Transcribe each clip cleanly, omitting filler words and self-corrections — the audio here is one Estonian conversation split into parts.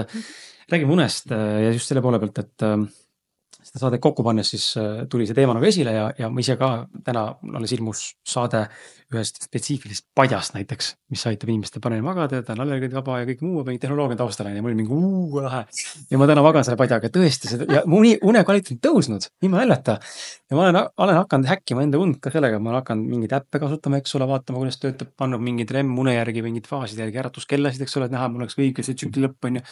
et räägime unest ja just selle poole pealt, et seda saadet kokku pannes siis tuli see teema nagu esile ja ma ise ka täna alles ilmus saade ühest spetsiifilisest padjast näiteks, mis aitab inimestel paremini magada ja ta on allergiavaba ja kõik muu, mingi tehnoloogia taustal ja mul oli mingi lahe. Ja ma täna magan selle padjaga tõesti seda ja mu une kvaliteet on tõusnud, ilma naljata. Ja ma olen hakanud häkkima enda und ka sellega, ma olen hakanud mingeid äppe kasutama, eks ole, vaatama, kuidas töötab, pannud mingid REM une järgi, mingid faaside järgi äratuskellasid, eks ole, et näha, mul oleks õige see tsükli lõpp on ju.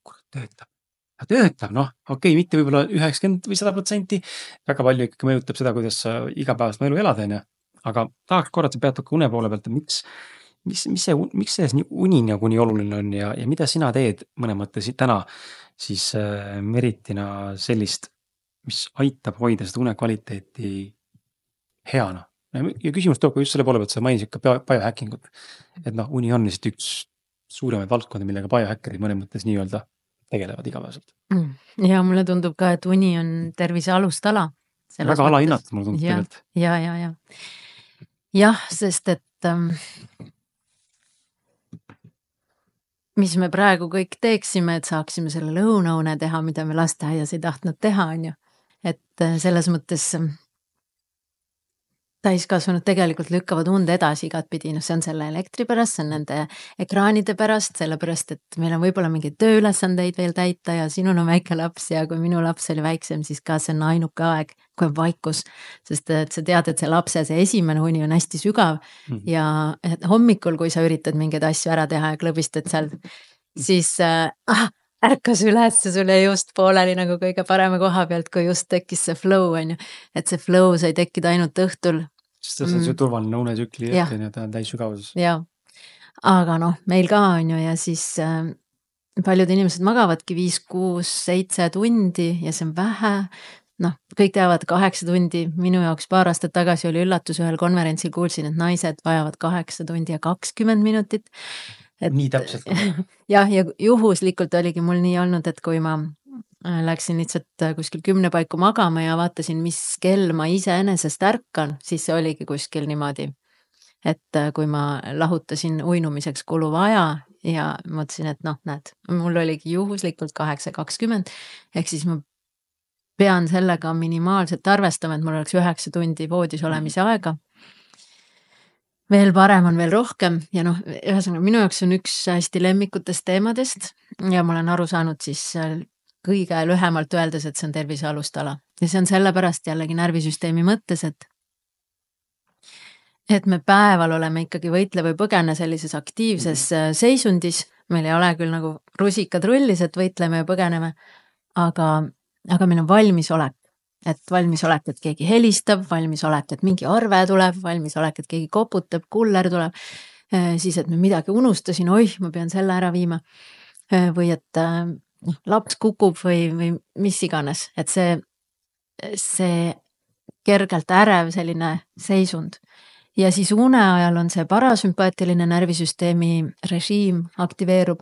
Kurat, töötab. Ta töötab, noh, okei, mitte võib-olla 90 või 100%, väga palju ikkagi mõjutab seda, kuidas sa igapäevast elu elad, on ju. Aga tahaks korrata peatuka une poole pealt, miks see uni nagu nii oluline on ja mida sina teed mõne mõttes täna siis Meritina sellist, mis aitab hoida seda une kvaliteeti heana. Ja küsimus toob just selle poole pealt, sa mainisid ka biohackingut. Et noh, uni on lihtsalt üks suuremaid valdkondi, millega biohackerid mõne mõttes nii-öelda tegelevad igapäevaselt. Ja mulle tundub ka, et uni on tervise alustala. Väga alahinnatud mulle tundub tegelikult. Ja. Jah, sest et mis me praegu kõik teeksime, et saaksime selle lõunaune teha, mida me lasteaias ei tahtnud teha, on ju. Et selles mõttes täiskasvanud tegelikult lükkavad und edasi igat pidi, see on selle elektri pärast, see on nende ekraanide pärast, sellepärast, et meil on võib-olla mingeid tööülesandeid veel täita ja sinul on väike laps ja kui minu laps oli väiksem, siis ka see on ainuke aeg, kui on vaikus, sest et sa tead, et see lapse see esimene uni on hästi sügav ja et hommikul, kui sa üritad mingeid asju ära teha ja klõbistad seal, siis ärkas üles ja sul jäi just pooleli nagu kõige parema koha pealt, kui just tekkis see flow, on ju. Et see flow sai tekkida ainult õhtul. Sest see on see turvaline unesükli ette, ja ta on täis sügavuses. Ja, aga noh, meil ka on ju ja siis paljud inimesed magavadki 5, 6, 7 tundi ja see on vähe. Noh, kõik teavad 8 tundi. Minu jaoks paar aastat tagasi oli üllatus ühel konverentsil kuulsin, et naised vajavad 8 tundi ja 20 minutit. Nii täpselt. Ja juhuslikult oligi mul nii olnud, et kui ma läksin lihtsalt kuskil 10 paiku magama ja vaatasin, mis kell ma iseenesest ärkan, siis see oligi kuskil niimoodi. Et kui ma lahutasin uinumiseks kuluva aja ja mõtlesin, et noh, näed, mul oligi juhuslikult 8:20, ehk siis ma pean sellega minimaalselt arvestama, et mul oleks 9 tundi voodis olemise aega. Veel parem on veel rohkem ja noh, ühesõnaga minu jaoks on üks hästi lemmikutest teemadest ja ma olen aru saanud siis kõige lühemalt öeldes, et see on tervise alustala. Ja see on sellepärast jällegi närvisüsteemi mõttes, et me päeval oleme ikkagi võitle või põgene sellises aktiivses seisundis. Meil ei ole küll nagu rusikad rullis, et võitleme ja põgeneme, aga meil on valmisolek. Et valmisolek, et keegi helistab, valmisolek, et mingi arve tuleb, valmisolek, et keegi koputab, kuller tuleb, siis et me midagi unustasin, ma pean selle ära viima, või et laps kukub või mis iganes, et see kergelt ärev selline seisund. Ja siis une ajal on see parasümpaatiline närvisüsteemi režiim aktiveerub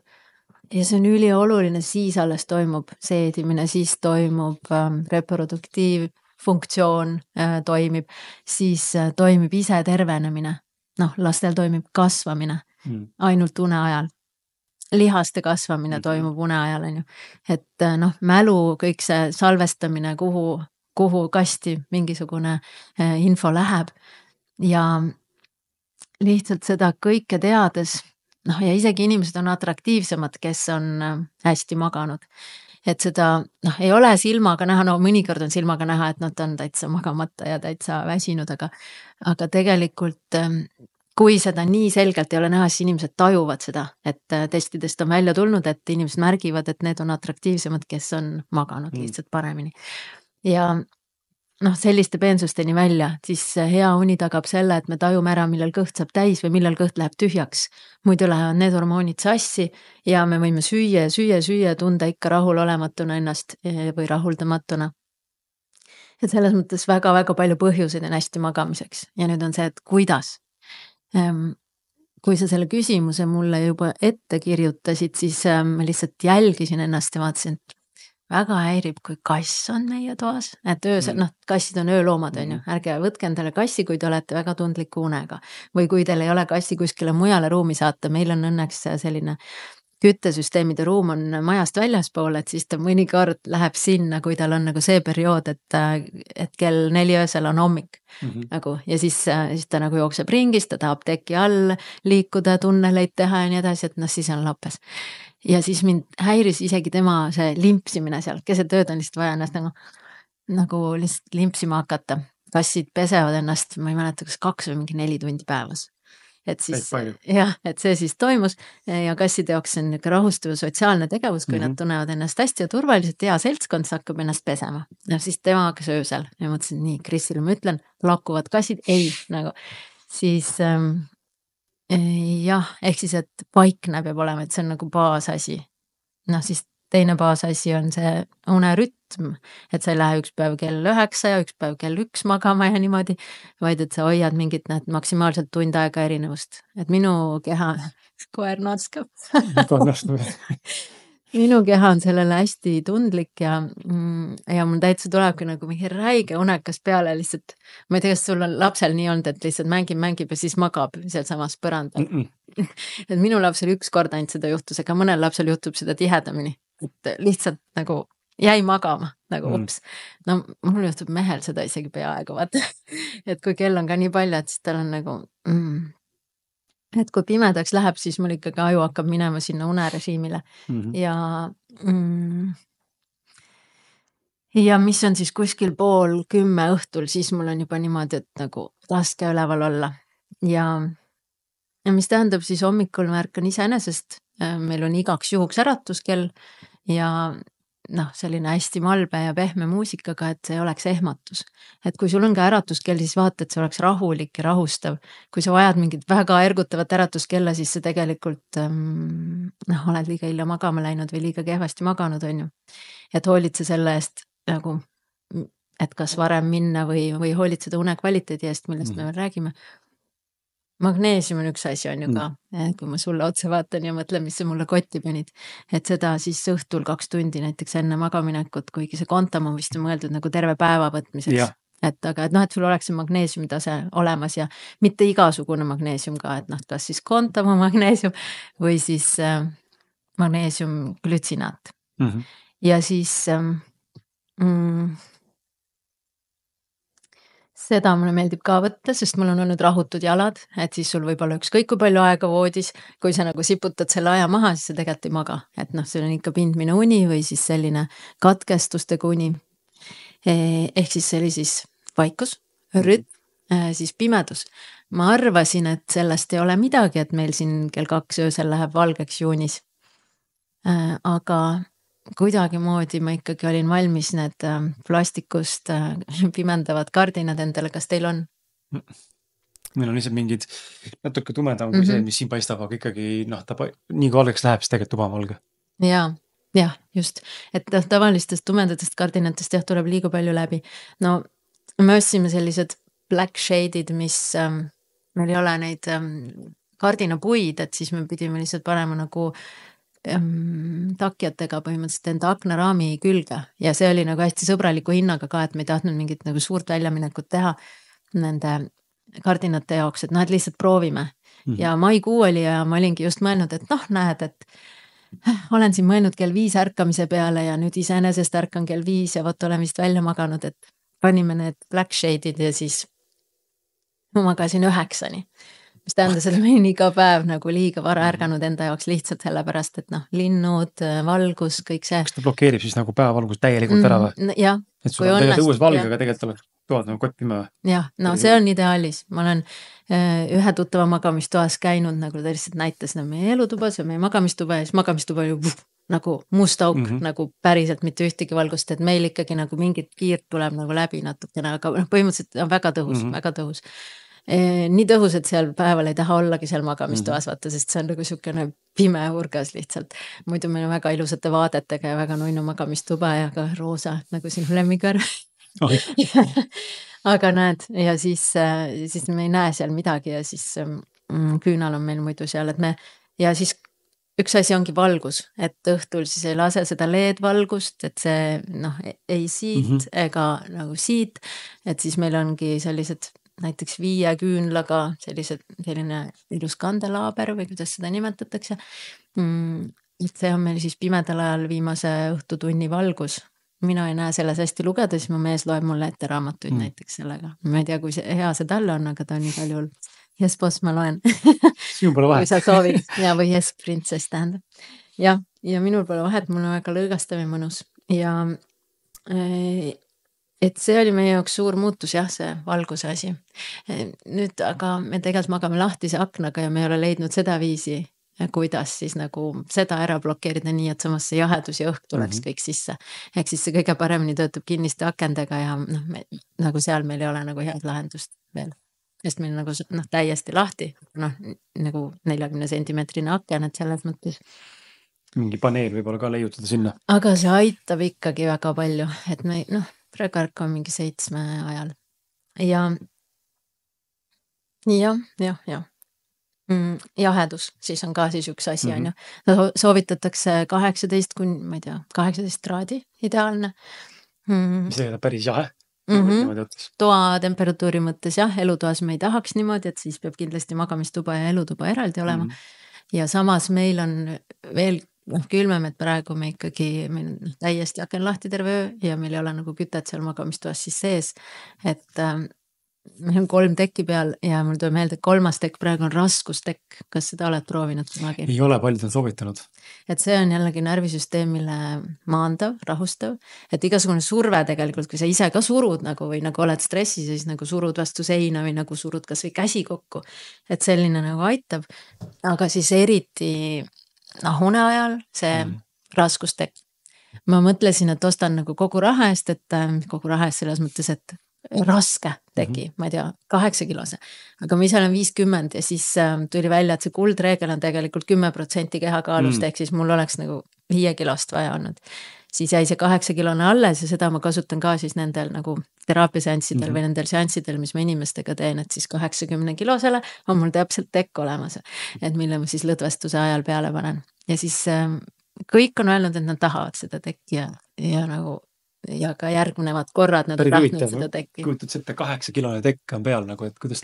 ja see on ülioluline, siis alles toimub seedimine, siis toimub reproduktiivfunktsioon toimib, siis toimib ise tervenemine. Noh, lastel toimib kasvamine ainult une ajal. Lihaste kasvamine toimub une ajal, on ju. Et noh, mälu, kõik see salvestamine, kuhu kasti mingisugune info läheb ja lihtsalt seda kõike teades. Noh, ja isegi inimesed on atraktiivsemad, kes on hästi maganud. Et seda, noh, ei ole silmaga näha, no mõnikord on silmaga näha, et nad on täitsa magamata ja täitsa väsinud, aga tegelikult, kui seda nii selgelt ei ole näha, siis inimesed tajuvad seda, et testidest on välja tulnud, et inimesed märgivad, et need on atraktiivsemad, kes on maganud lihtsalt paremini. Ja noh, selliste peensusteni välja, siis hea uni tagab selle, et me tajume ära, millal kõht saab täis või millal kõht läheb tühjaks. Muidu lähevad need hormoonid sassi ja me võime süüa, tunda ikka rahulolematuna ennast või rahuldamatuna. Et selles mõttes väga-väga palju põhjuseid on hästi magamiseks. Ja nüüd on see, et kuidas. Kui sa selle küsimuse mulle juba ette kirjutasid, siis ma lihtsalt jälgisin ennast ja vaatasin, et väga häirib, kui kass on meie toas, et kassid on ööloomad, on ju, ärge võtke endale kassi, kui te olete väga tundliku unega või kui teil ei ole kassi kuskile mujale ruumi saata, meil on õnneks selline küttesüsteemide ruum on majast väljaspool, et siis ta mõnikord läheb sinna, kui tal on nagu see periood, et kell 4 öösel on hommik nagu ja siis ta nagu jookseb ringis, ta tahab teki all liikuda, tunneleid teha ja nii edasi, et noh, siis on lappes. Ja siis mind häiris isegi tema see limpsimine seal, keset ööd on lihtsalt vaja ennast nagu lihtsalt limpsima hakata. Kassid pesevad ennast, ma ei mäleta, kas 2 või mingi 4 tundi päevas. Et siis, jah, et see siis toimus ja kasside jaoks on niisugune rahustav sotsiaalne tegevus, kui nad tunnevad ennast hästi ja turvaliselt, hea seltskond, see hakkab ennast pesema. Ja siis tema hakkas öösel ja mõtlesin, nii, Krisile ma ütlen, lakkuvad kassid, ei, nagu siis jah, ehk siis, et paikne peab olema, et see on nagu baasasi. Noh, siis teine baasasi on see unerütm, et sa ei lähe üks päev kell 9 ja üks päev kell 1 magama ja niimoodi, vaid et sa hoiad mingit maksimaalselt tund aega erinevust. Et minu keha, koer natskab. Minu keha on sellele hästi tundlik ja mul täitsa tulebki nagu mingi räige unekas peale lihtsalt. Ma ei tea, kas sul on lapsel nii olnud, et lihtsalt mängib ja siis magab seal samas põrandal. Et minu lapsel üks kord ainult seda juhtus, aga mõnel lapsel juhtub seda tihedamini. Et lihtsalt nagu jäi magama, nagu ups. No mul juhtub mehel seda isegi peaaegu, vaata. Et kui kell on ka nii palju, et siis tal on nagu et kui pimedaks läheb, siis mul ikkagi aju hakkab minema sinna unerežiimile ja mis on siis kuskil 9:30 õhtul, siis mul on juba niimoodi, et nagu raske üleval olla ja mis tähendab siis hommikul ma ärkan iseenesest, meil on igaks juhuks äratuskell ja noh, selline hästi malbe ja pehme muusikaga, et see oleks ehmatus. Et kui sul on ka äratuskell, siis vaata, et see oleks rahulik ja rahustav. Kui sa vajad mingit väga ergutavat äratuskella, siis sa tegelikult oled liiga hilja magama läinud või liiga kehvasti maganud, on ju. Et hoolitse selle eest nagu, et kas varem minna või hoolitseda une kvaliteedi eest, millest me veel räägime. Magneesium on üks asi on ju ka, kui ma sulle otsa vaatan ja mõtlen, mis sa mulle kotti panid, et seda siis õhtul 2 tundi näiteks enne magaminekut, kuigi see Contamo vist on mõeldud nagu terve päeva võtmiseks, et aga et sul oleks see magneesiumi tase olemas ja mitte igasugune magneesium ka, et kas siis Contamo magneesium või siis magneesium glütsinaat ja siis seda mulle meeldib ka võtta, sest mul on olnud rahutud jalad, et siis sul võib olla ükskõik kui palju aega voodis, kui sa nagu siputad selle aja maha, siis sa tegelikult ei maga, et see on ikka pindmine uni või siis selline katkestustega uni. Ehk siis see oli siis vaikus, rütm, siis pimedus. Ma arvasin, et sellest ei ole midagi, et meil siin kell 2 öösel läheb valgeks juunis. Aga kuidagi moodi ma ikkagi olin valmis need plastikust pimendavad kardinad endale, kas teil on? Meil on lihtsalt mingid natuke tumedam kui see, mis siin paistab, aga ikkagi nii kui valgeks läheb, siis tegelikult tuba on valge. Jah, just. Et tavalistest tumedatest kardinatest tuleb liiga palju läbi. No me ostsime sellised black shade'id, mis meil ei ole neid kardinapuid, et siis me pidime lihtsalt panema nagu takjatega põhimõtteliselt enda aknaraami külge ja see oli nagu hästi sõbraliku hinnaga ka, et me ei tahtnud mingit nagu suurt väljaminekut teha nende kardinate jaoks, et et lihtsalt proovime ja maikuu oli ja ma olingi just mõelnud, et näed, et olen siin mõelnud kell 5 ärkamise peale ja nüüd iseenesest ärkan kell 5 ja võt olen vist välja maganud, et panime need black shade'id ja siis ma magasin 9-ni. Mis tähendas, et ma olin iga päev nagu liiga vara ärganud enda jaoks lihtsalt sellepärast, et linnud, valgus, kõik see. Kas ta blokeerib siis nagu päevavalgus täielikult ära või? Jah. Et sul on tegelikult õues valge, aga tegelikult oleks toad nagu kott pime või? Jah, see on ideaalis. Ma olen ühe tuttava magamistoas käinud, nagu ta lihtsalt näitas meie elutubas ja meie magamistuba ja siis magamistuba oli nagu must auk, nagu päriselt mitte ühtegi valgust, et meil ikkagi nagu mingit kiirt tuleb nagu läbi natukene, aga põhimõtteliselt on väga tõhus, väga tõhus. Nii tõhus, et seal päeval ei taha ollagi seal magamistoas, vaata, sest see on nagu sükene pime urgas lihtsalt. Muidu meil on väga ilusate vaadetega ja väga nunnu magamistuba ja ka roosa, nagu sinu lemmikvärv. Aga näed, ja siis me ei näe seal midagi ja siis küünal on meil muidu seal, et ja siis üks asi ongi valgus, et õhtul siis ei lase seda LED-valgust, et see ei siit ega nagu siit, et siis meil ongi sellised näiteks 5 küünlaga selline ilus kandelaaber või kuidas seda nimetatakse, et see on meil siis pimedal ajal viimase õhtutunni valgus. Mina ei näe selles hästi lugeda, siis mu mees loeb mulle ette raamatuid näiteks sellega. Ma ei tea, kui hea see talle on, aga ta on igal juhul. Yes, boss, ma loen. Sinul pole vahet. Kui sa soovid. Ja, või yes, princess tähendab. Ja minul pole vahet, mul on väga lõõgastav ja mõnus. Ja et see oli meie jaoks suur muutus, jah, see valguse asi. Nüüd aga me tegelikult magame lahtise aknaga ja me ei ole leidnud seda viisi, kuidas siis nagu seda ära blokeerida nii, et samas see jahedus ja õhk tuleks kõik sisse. Ehk siis see kõige paremini töötab kinniste akendega ja nagu seal meil ei ole nagu head lahendust veel. Sest meil nagu täiesti lahti, nagu 40 sentimeetrine aken, et selles mõttes. Mingi paneel võib-olla ka leiutada sinna. Aga see aitab ikkagi väga palju, et me, praegu ärka on mingi 7 ajal. Ja. Jahedus, siis on ka siis üks asi, on ju. Soovitatakse 18 kuni, ma ei tea, 18 kraadi ideaalne. Mis ei ole päris jahe. Toa temperatuuri mõttes, jah, elutoas me ei tahaks niimoodi, et siis peab kindlasti magamistuba ja elutuba eraldi olema. Ja samas meil on veel külmem, et praegu me ikkagi täiesti aken lahti terve öö ja meil ei ole nagu kütet seal magamistoas siis sees, et meil on 3 tekki peal ja mul tuleb meelde, et 3. tekk praegu on raskustekk. Kas seda oled proovinud kunagi? Ei ole, paljud on soovitanud. Et see on jällegi närvisüsteemile maandav, rahustav, et igasugune surve tegelikult, kui sa ise ka surud nagu või nagu oled stressis, siis nagu surud vastu seina või nagu surud kas või käsi kokku, et selline nagu aitab, aga siis eriti une ajal see raskustekk. Ma mõtlesin, et ostan nagu kogu raha eest, et kogu raha eest selles mõttes, et raske tegi, ma ei tea, 8 kilose, aga ma ise olen 50 ja siis tuli välja, et see kuldreegel on tegelikult 10% kehakaalust, ehk siis mul oleks nagu 5 kilost vaja olnud. Siis jäi see 8 kilone alles ja seda ma kasutan ka siis nendel nagu teraapiaseanssidel või nendel seanssidel, mis ma inimestega teen, et siis 80 kilosele on mul täpselt tekk olemas, et mille ma siis lõdvestuse ajal peale panen. Ja siis kõik on öelnud, et nad tahavad seda tekki ja nagu ja ka järgnevad korrad nad tahtnud seda tekki. Kujutad see, et 8 kilone tekk on peal nagu, et kuidas,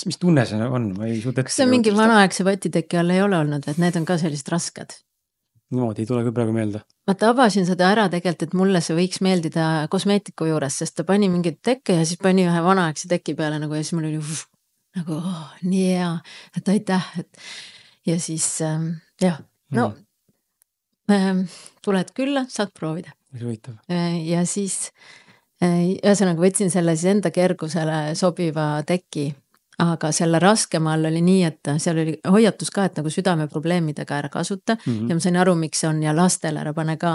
mis tunne see on? Kas see mingi vanaaegse vatiteki all ei ole olnud, et need on ka sellised rasked? Niimoodi ei tule küll praegu meelde. Ma tabasin seda ära tegelikult, et mulle see võiks meeldida kosmeetiku juures, sest ta pani mingit tekke ja siis pani ühe vanaaegse teki peale nagu ja siis mul oli nagu nii hea, et aitäh, ja siis jah, tuled külla, saad proovida. Ja siis ühesõnaga võtsin selle siis enda kergusele sobiva teki, aga selle raskema all oli nii, et seal oli hoiatus ka, et nagu südameprobleemidega ära kasuta ja ma sain aru, miks on ja lastele ära pane ka.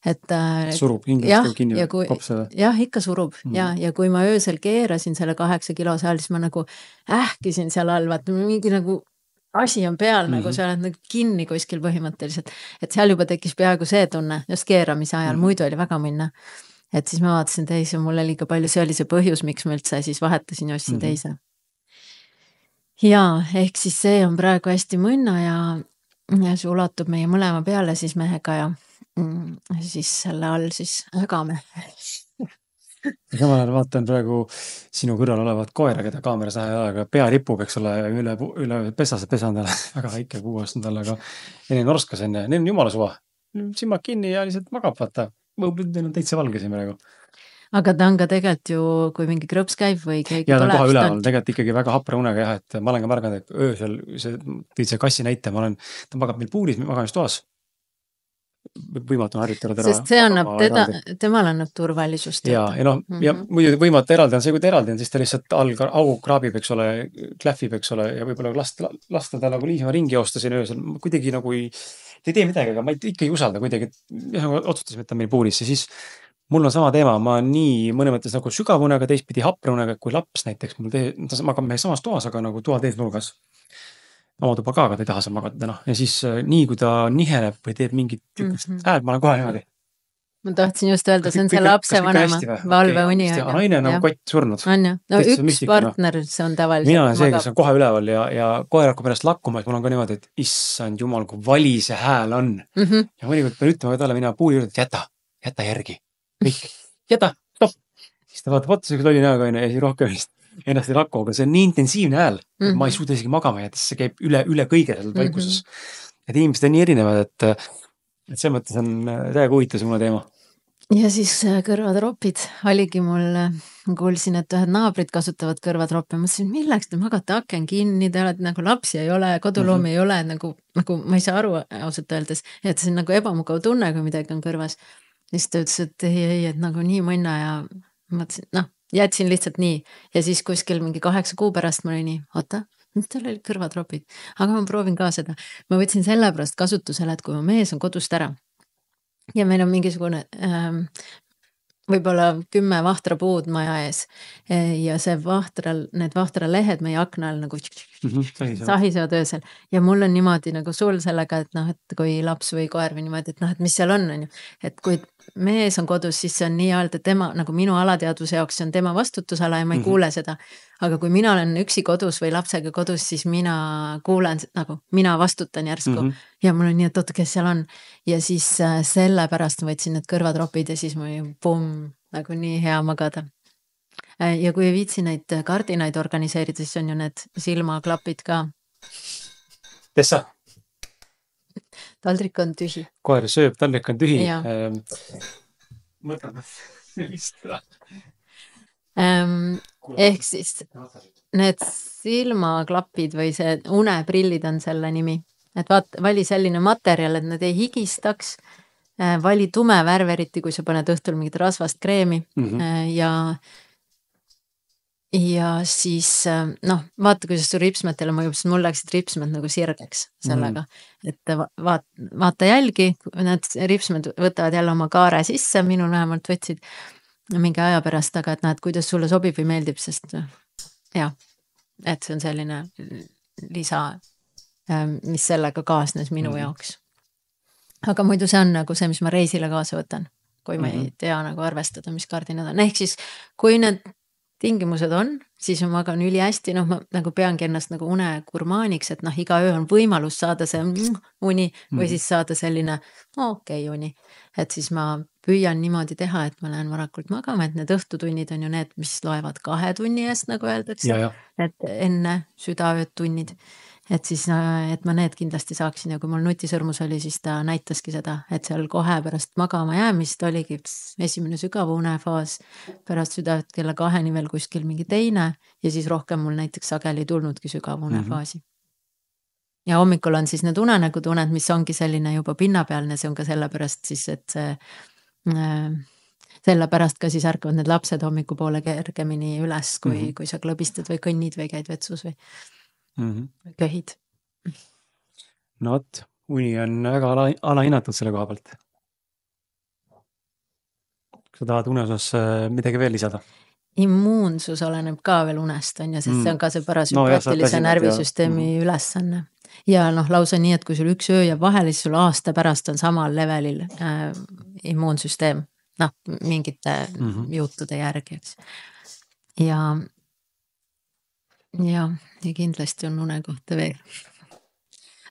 Et, surub hingest kinni kopsele. Jah, ikka surub ja kui ma öösel keerasin selle 8 kilose all, siis ma nagu ähkisin seal all, vaata mingi nagu asi on peal, nagu sa oled nagu kinni kuskil põhimõtteliselt, et seal juba tekkis peaaegu see tunne, just keeramise ajal, muidu oli väga minna. Et siis ma vaatasin teise, mulle liiga palju, see oli see põhjus, miks ma üldse siis vahetasin ja ostsin teise. Ja ehk siis see on praegu hästi mõnna ja see ulatub meie mõlema peale siis mehega ja siis selle all siis ägame. Ja samal ajal vaatan praegu sinu kõrval olevat koera, keda kaameras aega pea ripub, eks ole, üle pesase pesandale, väga väike 6 talle, aga enne norskas enne, neil on jumala suva. Silmad kinni ja lihtsalt magab, vaata. Neil on täitsa valge siin praegu. Aga ta on ka tegelikult ju, kui mingi krõps käib või keegi ja ta on koha üleval, tegelikult ikkagi väga hapra unega jah, et ma olen ka märganud, et öösel see kassi näite, ta magab meil puuris magamistoas. Võimatu on harjutada teda. Sest see annab temal annab turvalisust. Ja muidu võimatu eraldi on see, kui ta eraldi on, siis ta lihtsalt au kraabib, eks ole, klähvib, eks ole, ja võib-olla lasta ta nagu liisima ringi joosta siin öösel. Kuidagi nagu ei tee midagi, aga ma ikka ei usalda kuidagi. Otsustasime, et ta meil puuris ja siis mul on sama teema. Ma nii mõne mõttes nagu sügavunega, teistpidi hapraunega, kui laps näiteks. Ta magab meie samas toas, aga nagu toa tees nurgas. Oma tuba ka, aga ta ei taha seal magada täna. Ja siis nii, kui ta niheneb või teeb mingit hääl, ma olen kohe niimoodi. Ma tahtsin just öelda, see on see lapse vanema valveuni. Naine on nagu kott surnud. No üks partner, see on tavaliselt. Mina olen see, kes on kohe üleval ja koer hakkab pärast lakkuma, et mul on ka niimoodi, et issand jumal, kui vali see hääl on. Ja mõnikord pean ütlema talle, mina puuli juurde, et jäta järgi. Kõik, jäta, stopp. Siis ta vaatab otsa, kui oli näoga ja siis rohkem ennast ei lakku, aga see on nii intensiivne hääl, et ma ei suuda isegi magama jääda, see käib üle kõige seal vaikuses. et inimesed on nii erinevad, et see mõttes on täiega huvitav see teema. Ja siis kõrvatropid oligi mul, ma kuulsin, et ühed naabrid kasutavad kõrvatroppe, mõtlesin, milleks te magate aken kinni, te olete nagu lapsi ei ole, koduloomi ei ole, nagu ma ei saa aru ausalt öeldes, et see on nagu ebamugav tunne, kui midagi on kõrvas. Siis ta ütles, et ei, et nagu nii mõnna ja mõtlesin, jätsin lihtsalt nii ja siis kuskil mingi 8 kuu pärast ma olin nii, oota, mis tal olid kõrvatropid, aga ma proovin ka seda. Ma võtsin selle pärast kasutusele, et kui mu mees on kodust ära ja meil on mingisugune võib-olla 10 vahtrapuud maja ees ja need vahtralehed meie akna all nagu sahisevad öösel ja mul on niimoodi nagu sul sellega, et et kui laps või koer või niimoodi, et mis seal on ju, et kui mees on kodus, siis see on nii-öelda tema nagu minu alateadvuse jaoks, see on tema vastutusala ja ma ei kuule seda. Aga kui mina olen üksi kodus või lapsega kodus, siis mina kuulen nagu, mina vastutan järsku ja mul on nii, et oota, kes seal on ja siis selle pärast ma võtsin need kõrvatropid ja siis ma nagu nii hea magada. Ja kui ei viitsi neid kardinaid organiseerida, siis on ju need silmaklapid ka. Tessa? Taldrik on tühi. Koer sööb, taldrik on tühi. Mõtleme seda. Ehk siis need silmaklapid või see uneprillid on selle nimi. Et vali selline materjal, et nad ei higistaks. Vali tume värv, eriti kui sa paned õhtul mingit rasvast kreemi ja siis vaata, kuidas su ripsmetele mõjub, sest mul läksid ripsmed nagu sirgeks sellega, et vaata jälgi, need ripsmed võtavad jälle oma kaare sisse, minul vähemalt võtsid mingi aja pärast, aga et näed, kuidas sulle sobib või meeldib, sest et see on selline lisa, mis sellega kaasnes minu jaoks. Aga muidu see on nagu see, mis ma reisile kaasa võtan, kui ma ei tea nagu arvestada, mis kardinad on. Ehk siis, kui need tingimused on, siis ma magan üli hästi, ma nagu peangi ennast nagu unegurmaaniks, et iga öö on võimalus saada see uni või siis saada selline okei uni. Et siis ma püüan niimoodi teha, et ma lähen varakult magama, et need õhtutunnid on ju need, mis loevad 2 tunni eest, nagu öeldakse, et enne südaööd tunnid. Et siis, et ma need kindlasti saaksin ja kui mul nutisõrmus oli, siis ta näitaski seda, et seal kohe pärast magama jäämist oligi esimene sügav unefaas, pärast südaööd kella 2 veel kuskil mingi teine ja siis rohkem mul näiteks sageli tulnudki sügav unefaasi. Ja hommikul on siis need unenägutunned, mis ongi selline juba pinnapealne, see on ka sellepärast siis, et sellepärast ka siis ärkavad need lapsed hommikupoole kergemini üles, kui sa klõbistad või kõnnid või käid vetsus või köhid. No võt, uni on väga alahinnatud selle koha pealt. Kas sa tahad une osas midagi veel lisada? Immuunsus oleneb ka veel unest on ja sest see on ka see parasümpaatilise närvisüsteemi ülesanne. Ja lausa nii, et kui sul üks öö jääb vahele, siis sul aasta pärast on samal levelil immuunsüsteem, mingite juutude järgi, eks. Ja kindlasti on une kohta veel.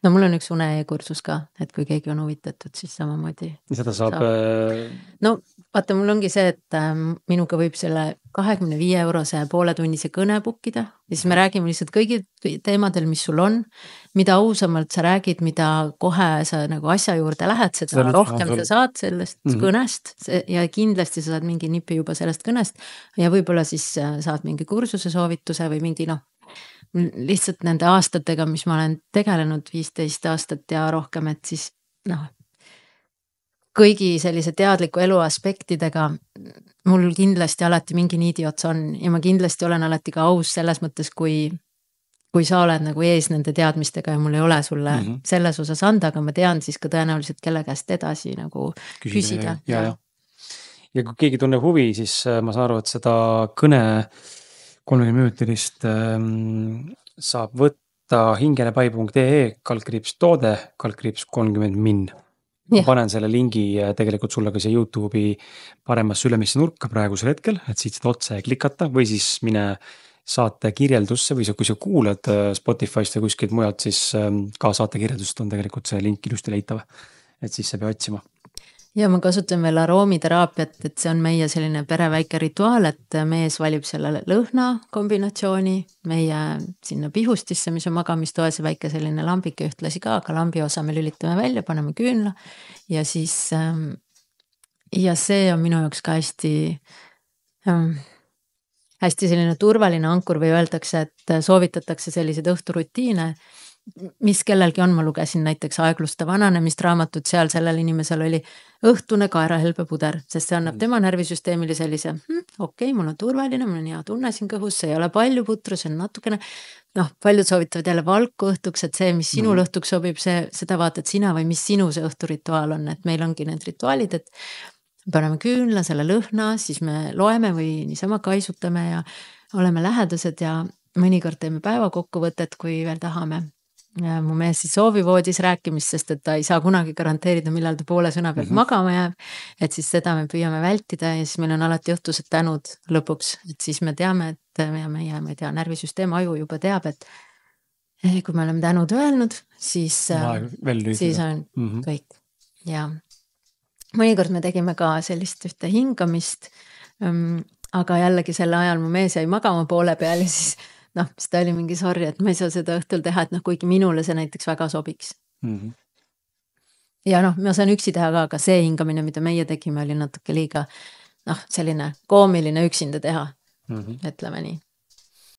No mul on üks une-kursus ka, et kui keegi on huvitatud, siis samamoodi. Seda saab... No vaata, mul ongi see, et minuga võib selle 25 € pooletunnise kõne bookida ja siis me räägime lihtsalt kõigi teemadel, mis sul on, mida ausamalt sa räägid, mida kohe sa nagu asja juurde lähed, seda rohkem sa saad sellest kõnest ja kindlasti sa saad mingi nipi juba sellest kõnest ja võib-olla siis saad mingi kursuse soovituse või mingi lihtsalt nende aastatega, mis ma olen tegelenud 15 aastat ja rohkem, et siis kõigi sellise teadliku elu aspektidega mul kindlasti alati mingi niidiots on ja ma kindlasti olen alati ka aus selles mõttes, kui sa oled nagu ees nende teadmistega ja mul ei ole sulle selles osas anda, aga ma tean siis ka tõenäoliselt kelle käest edasi nagu küsida. Ja kui keegi tunneb huvi, siis ma saan aru, et seda kõne 30-minutilist saab võtta hingelepai.ee/toode /30 min. Ma panen selle lingi tegelikult sulle ka see YouTube'i paremasse ülemisse nurka praegusel hetkel, et siit seda otse klikata või siis mine saate kirjeldusse või kui sa kuulad Spotify'st või kuskilt mujalt, siis ka saate kirjeldust on tegelikult see link ilusti leitav, et siis sa pea otsima. ja ma kasutan veel aroomiterapiat, et see on meie selline pere väike rituaal, et mees valib selle lõhna kombinatsiooni meie sinna pihustisse, mis on magamistoas ja väike selline lambike ühtlasi ka, aga lambi osa me lülitame välja, paneme küünla ja siis ja see on minu jaoks ka hästi selline turvaline ankur või öeldakse, et soovitatakse selliseid õhturutiine, mis kellelgi on, ma lugesin näiteks Aegluste vananemist raamatut, seal sellel inimesel oli õhtune kaerahelbepuder, sest see annab tema närvisüsteemile sellise, okei, mul on turvaline, mul on hea tunne siin kõhus, see ei ole palju putru, see on natukene, paljud soovitavad jälle valku õhtuks, et see, mis sinul õhtuks sobib, seda vaatad sina või mis sinu see õhturituaal on, et meil ongi need rituaalid, et paneme küünla, selle lõhna, siis me loeme või niisama kaisutame ja oleme lähedased ja mõnikord teeme päevakokkuvõtet, kui veel tahame. Ja mu mees siis soovivoodis rääkimist, sest et ta ei saa kunagi garanteerida, millal ta poole sõna pealt magama jääb, et siis seda me püüame vältida ja siis meil on alati õhtused tänud lõpuks, et siis me teame, et meie, ma ei tea, närvisüsteem, aju juba teab, et kui me oleme tänud öelnud, siis on kõik ja mõnikord me tegime ka sellist ühte hingamist, aga jällegi selle ajal mu mees jäi magama poole peal ja siis siis ta oli mingi sorry, et ma ei saa seda õhtul teha, et kuigi minule see näiteks väga sobiks. Ja ma saan üksi teha ka, aga see hingamine, mida meie tegime, oli natuke liiga selline koomiline üksinda teha, ütleme nii.